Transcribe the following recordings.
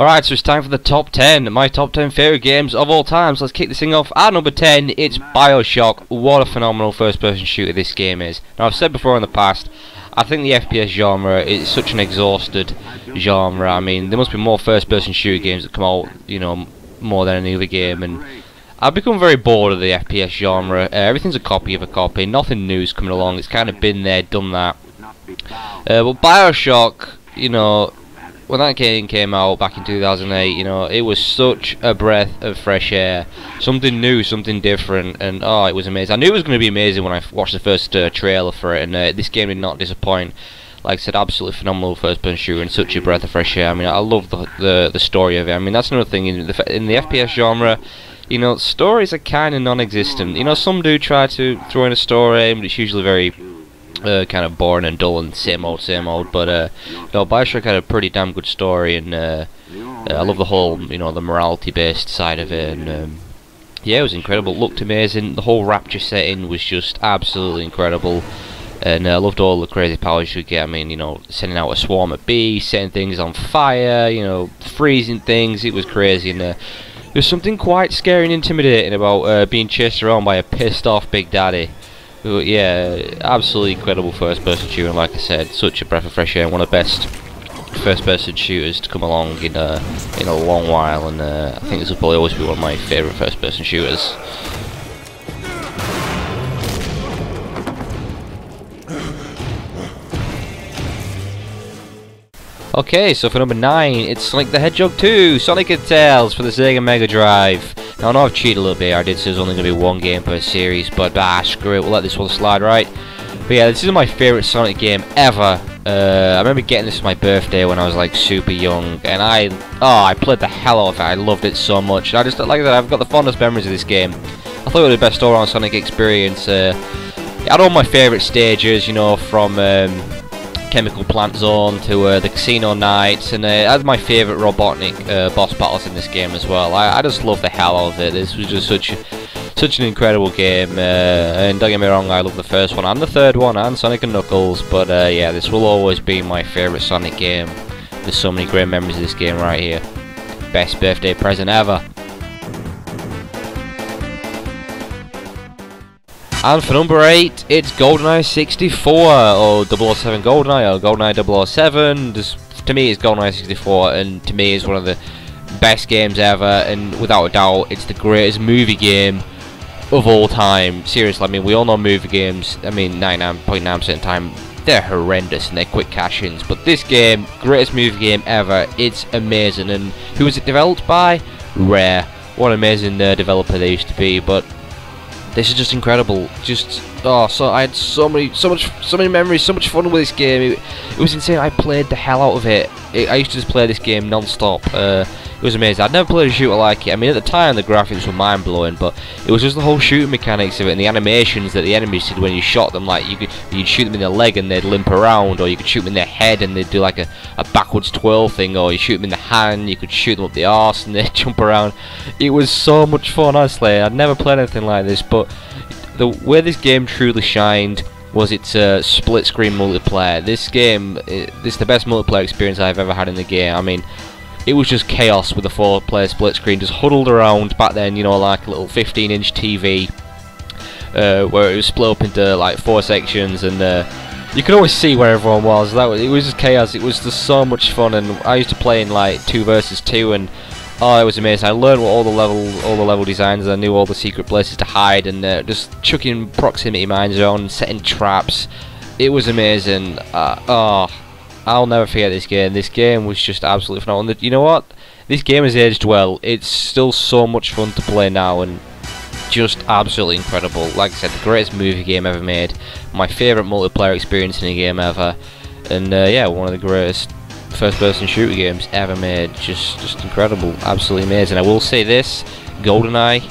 Alright, so it's time for the top 10, my top 10 favourite games of all time. So let's kick this thing off. At number 10, it's Bioshock. What a phenomenal first-person shooter this game is. Now, I've said before in the past, I think the FPS genre is such an exhausted genre. I mean, there must be more first-person shooter games that come out, you know, more than any other game, and I've become very bored of the FPS genre. Everything's a copy of a copy, nothing new's coming along. It's kind of been there, done that. But Bioshock, you know, when that game came out back in 2008, you know, it was such a breath of fresh air. Something new, something different, and oh, it was amazing. I knew it was going to be amazing when I watched the first trailer for it, and this game did not disappoint. Like I said, absolutely phenomenal first-person shooter and such a breath of fresh air. I mean, I love the story of it. I mean, that's another thing in the FPS genre. You know, stories are kind of non-existent. You know, some do try to throw in a story, but it's usually very kind of boring and dull and same old. But no, Bioshock had a pretty damn good story, and I love the whole, you know, the morality-based side of it, and yeah, it was incredible. It looked amazing. The whole Rapture setting was just absolutely incredible, and I loved all the crazy powers you get. I mean, you know, sending out a swarm of bees, setting things on fire, you know, freezing things. It was crazy, and there's something quite scary and intimidating about being chased around by a pissed-off Big Daddy. Yeah, absolutely incredible first-person shooter, and like I said, such a breath of fresh air, one of the best first-person shooters to come along in a long while, and I think this will probably always be one of my favourite first-person shooters. Okay, so for number 9, it's Sonic the Hedgehog 2, Sonic and Tails for the Sega Mega Drive. Now, I know I've cheated a little bit. I did say there's only going to be one game per series, but screw it, we'll let this one slide, right? But yeah, this is my favourite Sonic game ever. I remember getting this for my birthday when I was like super young, and I played the hell out of it. I loved it so much. I just, like I said, I've got the fondest memories of this game. I thought it was the best all-around Sonic experience. It had all my favourite stages, you know, from Chemical Plant Zone to the Casino Nights, and it had my favourite Robotnik boss battles in this game as well. I just love the hell out of it. This was just such an incredible game, and don't get me wrong, I love the first one and the third one and Sonic and Knuckles, but yeah, this will always be my favourite Sonic game. There's so many great memories of this game right here. Best birthday present ever. And for number 8, it's GoldenEye 64, or 007 GoldenEye, or GoldenEye 007. Just, to me, it's GoldenEye 64, and to me, it's one of the best games ever, and without a doubt, it's the greatest movie game of all time. Seriously, I mean, we all know movie games, I mean, 99.9% of the time, they're horrendous and they're quick cash-ins, but this game, greatest movie game ever, it's amazing. And who was it developed by? Rare. What an amazing developer they used to be, but this is just incredible. Just so I had so many memories, so much fun with this game. It was insane. I played the hell out of it. I used to just play this game non-stop. It was amazing. I'd never played a shooter like it. I mean, at the time the graphics were mind-blowing, but it was just the whole shooting mechanics of it and the animations that the enemies did when you shot them. Like you'd shoot them in their leg and they'd limp around, or you could shoot them in their head and they'd do like a backwards twirl thing, or you shoot them in the hand, you could shoot them up the arse and they'd jump around. It was so much fun, honestly. I'd never played anything like this, but the where this game truly shined was its split-screen multiplayer. This game, this is the best multiplayer experience I've ever had in the game. I mean, it was just chaos with a 4-player split screen, just huddled around back then, you know, like a little 15-inch TV, where it was split up into like 4 sections, and you could always see where everyone was. It was just chaos. It was just so much fun, and I used to play in like 2 versus 2, and oh, it was amazing. I learned all the level designs. I knew all the secret places to hide, and just chucking proximity mines around and setting traps. It was amazing. I'll never forget this game. This game was just absolutely phenomenal. You know what? This game has aged well. It's still so much fun to play now, and just absolutely incredible. Like I said, the greatest movie game ever made. My favourite multiplayer experience in a game ever. And yeah, one of the greatest first-person shooter games ever made. Just incredible. Absolutely amazing. I will say this, GoldenEye,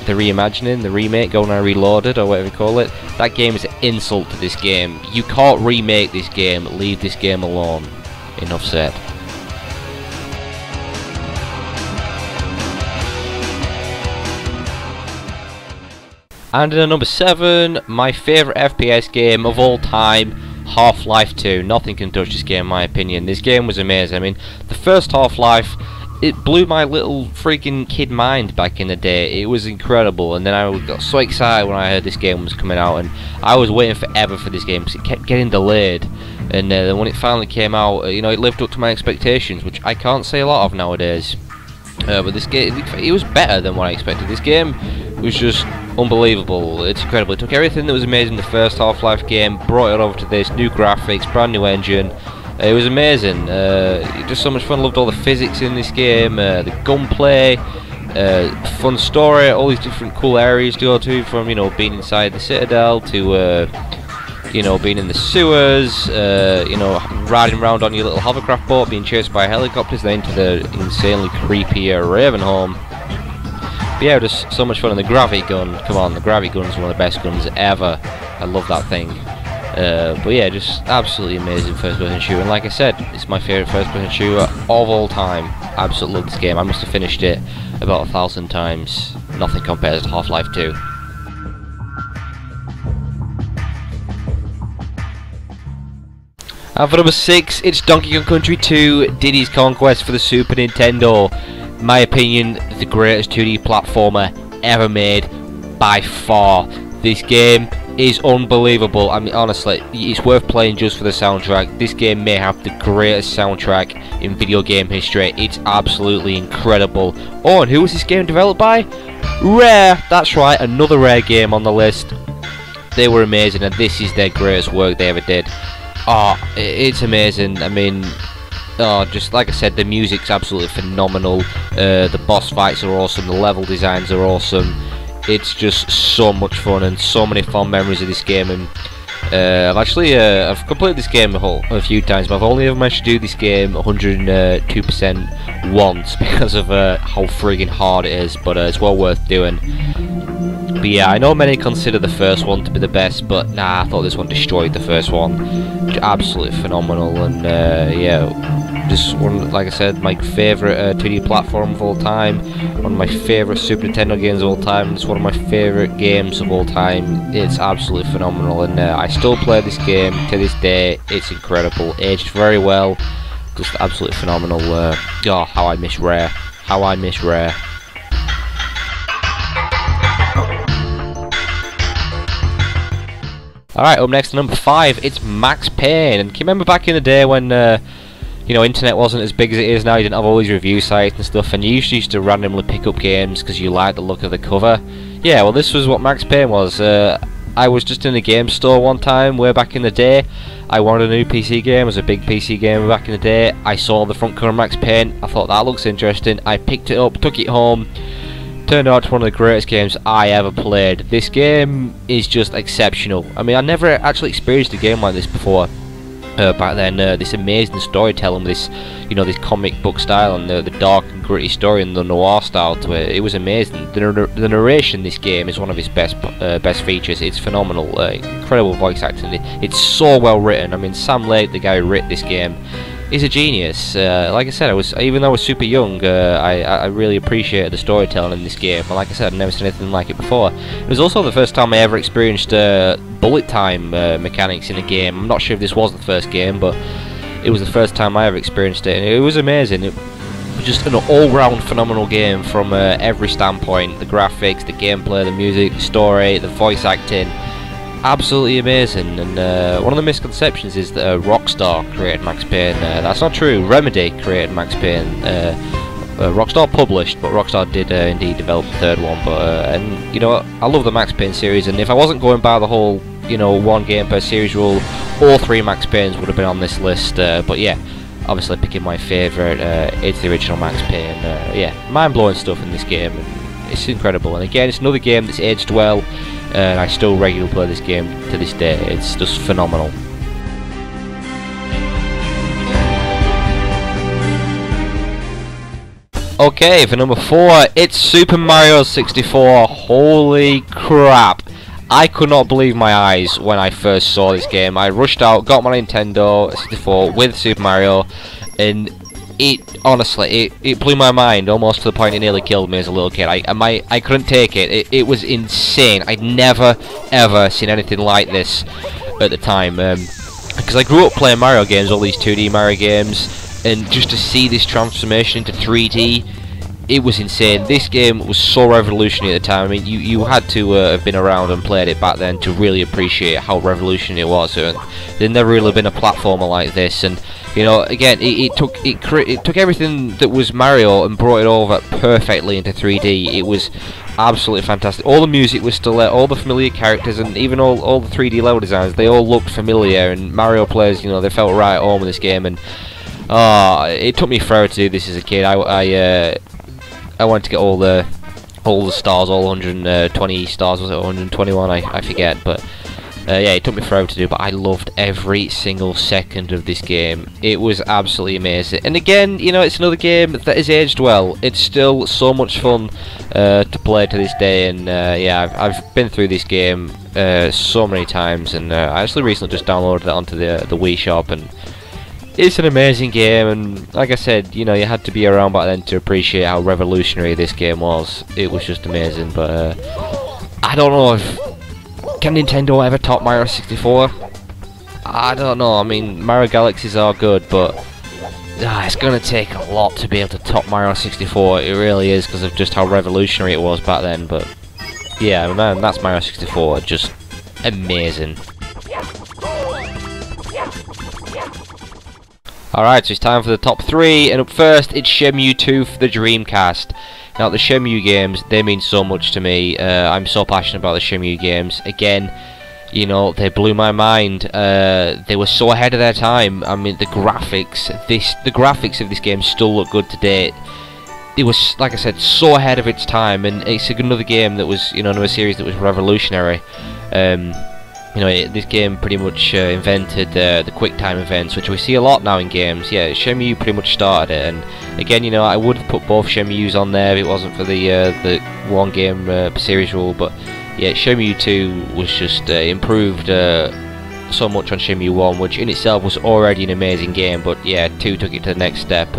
the reimagining, the remake, GoldenEye Reloaded, or whatever you call it, that game is an insult to this game. You can't remake this game. Leave this game alone. Enough said. And in at number 7, my favourite FPS game of all time, Half-Life 2, nothing can touch this game in my opinion. This game was amazing. I mean, the first Half-Life, it blew my little freaking kid mind back in the day. It was incredible, and then I got so excited when I heard this game was coming out, and I was waiting forever for this game because it kept getting delayed. And then when it finally came out, you know, it lived up to my expectations, which I can't say a lot of nowadays. But this game, it was better than what I expected. This game was just unbelievable. It's incredible. It took everything that was amazing in the first Half-Life game, brought it over to this, new graphics, brand new engine. It was amazing. Just so much fun. Loved all the physics in this game, the gunplay, fun story, all these different cool areas to go to, from, you know, being inside the Citadel to you know, being in the sewers, you know, riding around on your little hovercraft boat, being chased by helicopters, then into the insanely creepy Ravenholm. But yeah, just so much fun. And the gravity gun, come on, the gravity gun is one of the best guns ever. I love that thing. But yeah, just absolutely amazing first-person shooter. And like I said, it's my favourite first-person shooter of all time. Absolutely love this game. I must have finished it about 1,000 times. Nothing compares to Half-Life 2. And for number 6, it's Donkey Kong Country 2 Diddy's Conquest for the Super Nintendo. In my opinion, the greatest 2D platformer ever made by far. This game is unbelievable. I mean, honestly, it's worth playing just for the soundtrack. This game may have the greatest soundtrack in video game history. It's absolutely incredible. Oh, and who was this game developed by? Rare! That's right, another Rare game on the list. They were amazing, and this is their greatest work they ever did. Oh, it's amazing. I mean, oh, just like I said, the music's absolutely phenomenal. The boss fights are awesome. The level designs are awesome. It's just so much fun and so many fond memories of this game. And I've completed this game a few times, but I've only ever managed to do this game 102% once because of how friggin' hard it is. But it's well worth doing. But yeah, I know many consider the first one to be the best, but nah, I thought this one destroyed the first one. Absolutely phenomenal, and yeah, just one, like I said, my favourite 2D platform of all time, one of my favourite Super Nintendo games of all time. It's one of my favourite games of all time. It's absolutely phenomenal, and I still play this game to this day. It's incredible, aged very well, just absolutely phenomenal. Oh, how I miss Rare, how I miss Rare. Alright, up next to number 5, it's Max Payne. And can you remember back in the day when, you know, internet wasn't as big as it is now, you didn't have all these review sites and stuff, and you used to randomly pick up games because you liked the look of the cover? Yeah, well, this was what Max Payne was. I was just in a game store one time, way back in the day. I wanted a new PC game, it was a big PC game back in the day. I saw the front cover of Max Payne, I thought that looks interesting. I picked it up, took it home. Turned out to one of the greatest games I ever played. This game is just exceptional. I mean, I never actually experienced a game like this before. Back then, this amazing storytelling with this, you know, this comic book style and the dark and gritty story and the noir style to it. It was amazing. The narration in this game is one of its best features. It's phenomenal. Incredible voice acting. It's so well written. I mean, Sam Lake, the guy who wrote this game, is a genius. Like I said, even though I was super young, I really appreciated the storytelling in this game. And like I said, I'd never seen anything like it before. It was also the first time I ever experienced bullet time mechanics in a game. I'm not sure if this was the first game, but it was the first time I ever experienced it, and it was amazing. It was just an all-round phenomenal game from every standpoint. The graphics, the gameplay, the music, the story, the voice acting. Absolutely amazing. And one of the misconceptions is that Rockstar created Max Payne. That's not true. Remedy created Max Payne. Rockstar published, but Rockstar did indeed develop the third one. But and you know what? I love the Max Payne series, and if I wasn't going by the whole, you know, one game per series rule, all 3 Max Paynes would have been on this list. But yeah, obviously picking my favourite, it's the original Max Payne. Yeah, mind-blowing stuff in this game. It's incredible, and again, it's another game that's aged well. And I still regularly play this game to this day. It's just phenomenal. Okay, for number 4, it's Super Mario 64. Holy crap. I could not believe my eyes when I first saw this game. I rushed out, got my Nintendo 64 with Super Mario, and it honestly, it blew my mind almost to the point it nearly killed me as a little kid. I couldn't take it. It was insane. I'd never ever seen anything like this at the time. because I grew up playing Mario games, all these 2D Mario games, and just to see this transformation into 3D, it was insane. This game was so revolutionary at the time. I mean, you had to have been around and played it back then to really appreciate how revolutionary it was. There'd never really been a platformer like this, and you know, again, it took everything that was Mario and brought it over perfectly into 3D. It was absolutely fantastic. All the music was still there, all the familiar characters, and even all the 3D level designs, they all looked familiar, and Mario players, you know, they felt right at home in this game. And it took me forever to do this as a kid. I wanted to get all the stars, all 120 stars, was it 121? I forget, but yeah, it took me forever to do, but I loved every single second of this game. It was absolutely amazing. And again, you know, it's another game that has aged well. It's still so much fun to play to this day, and yeah, I've been through this game so many times, and I actually recently just downloaded it onto the Wii shop, and it's an amazing game. And like I said, you know, you had to be around back then to appreciate how revolutionary this game was. It was just amazing. But I don't know if can Nintendo ever top Mario 64? I don't know. I mean, Mario Galaxies are good, but it's gonna take a lot to be able to top Mario 64. It really is, because of just how revolutionary it was back then. But yeah, man, that's Mario 64. Just amazing. Alright, so it's time for the top 3, and up first it's Shenmue 2 for the Dreamcast. Now, the Shenmue games, they mean so much to me. I'm so passionate about the Shenmue games. Again, you know, they blew my mind. They were so ahead of their time. I mean, the graphics of this game still look good to date. It was, like I said, so ahead of its time, and it's another game that was, you know, another series that was revolutionary. You know, this game pretty much invented the quick time events, which we see a lot now in games. Yeah, Shenmue pretty much started it, and again, you know, I would have put both Shenmues on there if it wasn't for the one game series rule. But yeah, Shenmue 2 was just improved so much on Shenmue 1, which in itself was already an amazing game. But yeah, 2 took it to the next step.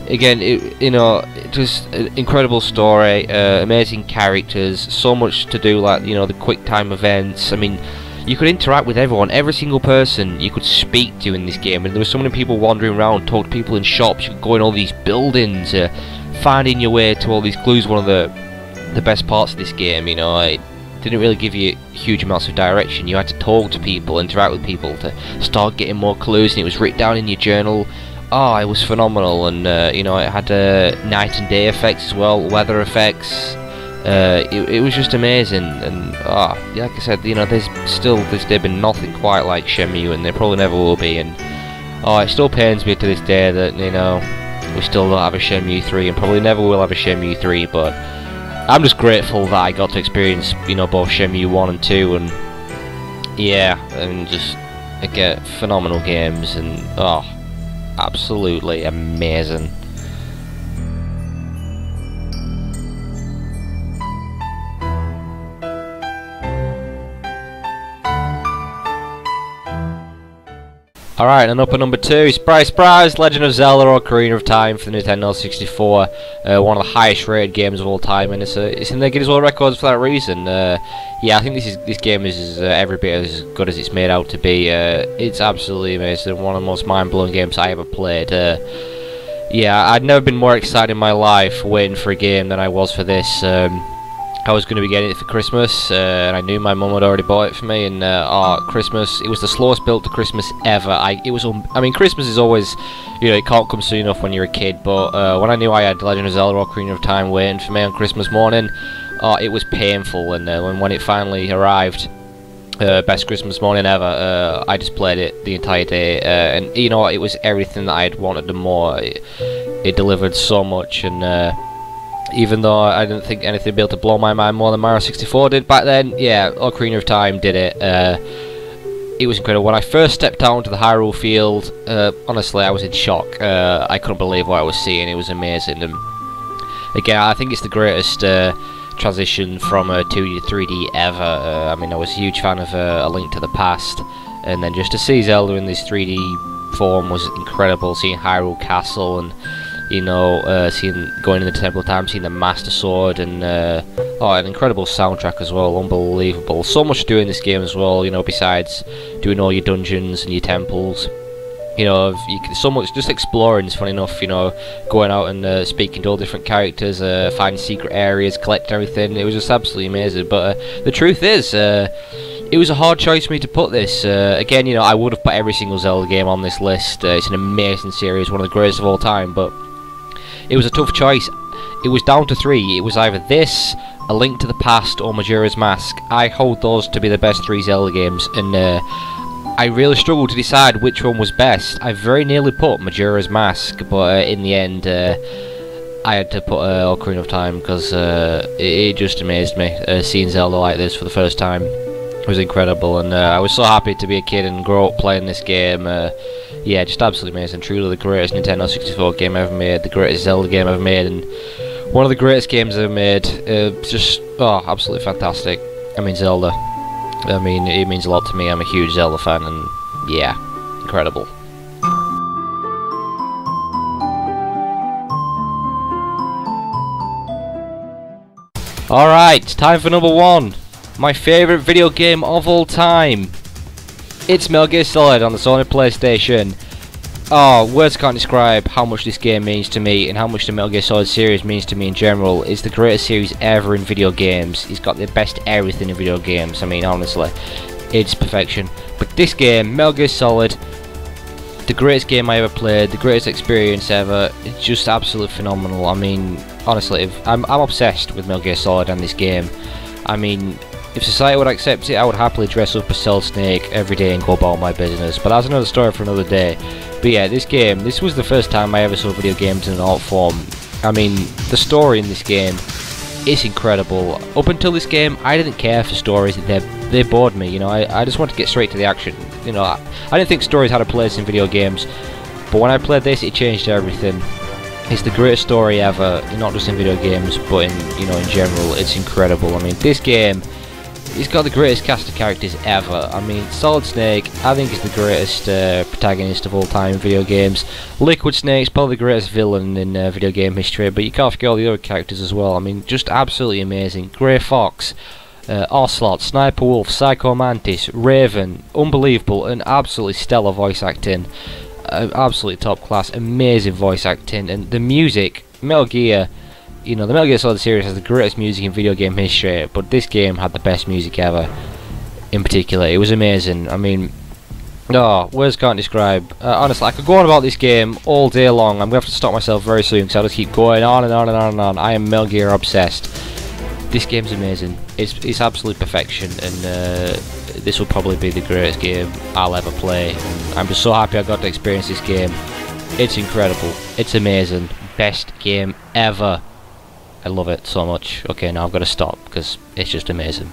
Again, you know, just an incredible story, amazing characters, so much to do, like, you know, the quick time events. I mean, you could interact with everyone, every single person you could speak to in this game, and there were so many people wandering around, talk to people in shops, you could go in all these buildings, finding your way to all these clues. One of the best parts of this game, you know, it didn't really give you huge amounts of direction. You had to talk to people, interact with people to start getting more clues, and it was written down in your journal. Oh, it was phenomenal. And you know, it had night and day effects as well, weather effects. It was just amazing. And like I said, you know, there's been nothing quite like Shenmue, and there probably never will be. And it still pains me to this day that, you know, we still don't have a Shenmue 3, and probably never will have a Shenmue 3. But I'm just grateful that I got to experience, you know, both Shenmue 1 and 2, and yeah, and just again, phenomenal games, and absolutely amazing. Alright, and up at number 2, surprise, Legend of Zelda or Ocarina of Time for the Nintendo 64. One of the highest rated games of all time, and it's in the Guinness World Records for that reason. Yeah, I think this game is every bit as good as it's made out to be. It's absolutely amazing, one of the most mind-blowing games I ever played. Yeah, I'd never been more excited in my life waiting for a game than I was for this. I was going to be getting it for Christmas, and I knew my mum had already bought it for me. And Christmas, it was the slowest build to Christmas ever. I mean, Christmas is always, you know, it can't come soon enough when you're a kid. But when I knew I had Legend of Zelda: Ocarina of Time waiting for me on Christmas morning, it was painful. And when it finally arrived, best Christmas morning ever. I just played it the entire day, and you know, it was everything that I had wanted and more. It delivered so much, and even though I didn't think anything would be able to blow my mind more than Mario 64 did back then, yeah, Ocarina of Time did it. It was incredible. When I first stepped out onto the Hyrule field, honestly, I was in shock. I couldn't believe what I was seeing. It was amazing. And again, I think it's the greatest transition from 2D to 3D ever. I mean, I was a huge fan of A Link to the Past, and then just to see Zelda in this 3D form was incredible. Seeing Hyrule Castle and You know, seeing going in the Temple of Time, seeing the Master Sword, and oh, an incredible soundtrack as well, unbelievable. So much to do in this game as well. You know, besides doing all your dungeons and your temples. You know, you can so much just exploring is fun enough. You know, going out and speaking to all different characters, finding secret areas, collecting everything. It was just absolutely amazing. But the truth is, it was a hard choice for me to put this. Again, you know, I would have put every single Zelda game on this list. It's an amazing series, one of the greatest of all time. But it was a tough choice. It was down to 3. It was either this, A Link to the Past, or Majora's Mask. I hold those to be the best 3 Zelda games, and I really struggled to decide which one was best. I very nearly put Majora's Mask, but in the end, I had to put Ocarina of Time, because it just amazed me, seeing Zelda like this for the first time. It was incredible, and I was so happy to be a kid and grow up playing this game. Yeah, just absolutely amazing. Truly the greatest Nintendo 64 game ever made, the greatest Zelda game ever made, and one of the greatest games ever made. Just, oh, absolutely fantastic. I mean, Zelda. I mean, it means a lot to me. I'm a huge Zelda fan, and yeah, incredible. Alright, time for number 1. My favourite video game of all time. It's Metal Gear Solid on the Sony PlayStation. Oh, words can't describe how much this game means to me and how much the Metal Gear Solid series means to me in general. It's the greatest series ever in video games. It's got the best everything in video games. I mean, honestly, it's perfection. But this game, Metal Gear Solid, the greatest game I ever played, the greatest experience ever. It's just absolutely phenomenal. I mean, honestly, I'm obsessed with Metal Gear Solid and this game. I mean, if society would accept it, I would happily dress up as Solid Snake every day and go about my business. But that's another story for another day. But yeah, this game, this was the first time I ever saw video games in an art form. I mean, the story in this game is incredible. Up until this game, I didn't care for stories. They bored me, you know. I just wanted to get straight to the action. You know, I didn't think stories had a place in video games. But when I played this, it changed everything. It's the greatest story ever, not just in video games, but in, you know, in general. It's incredible. I mean, this game, it's got the greatest cast of characters ever. I mean, Solid Snake, I think, is the greatest protagonist of all time in video games. Liquid Snake's probably the greatest villain in video game history, but you can't forget all the other characters as well. I mean, just absolutely amazing. Grey Fox, Ocelot, Sniper Wolf, Psycho Mantis, Raven, unbelievable and absolutely stellar voice acting. Absolutely top class, amazing voice acting, and the music, Metal Gear. You know, the Metal Gear Solid series has the greatest music in video game history, but this game had the best music ever. In particular, it was amazing. I mean, oh, words can't describe. Honestly, I could go on about this game all day long. I'm gonna have to stop myself very soon because I'll just keep going on and on and on and on. I am Metal Gear obsessed. This game's amazing. It's absolute perfection, and this will probably be the greatest game I'll ever play. And I'm just so happy I got to experience this game. It's incredible. It's amazing. Best game ever. I love it so much. Okay, now I've got to stop because it's just amazing.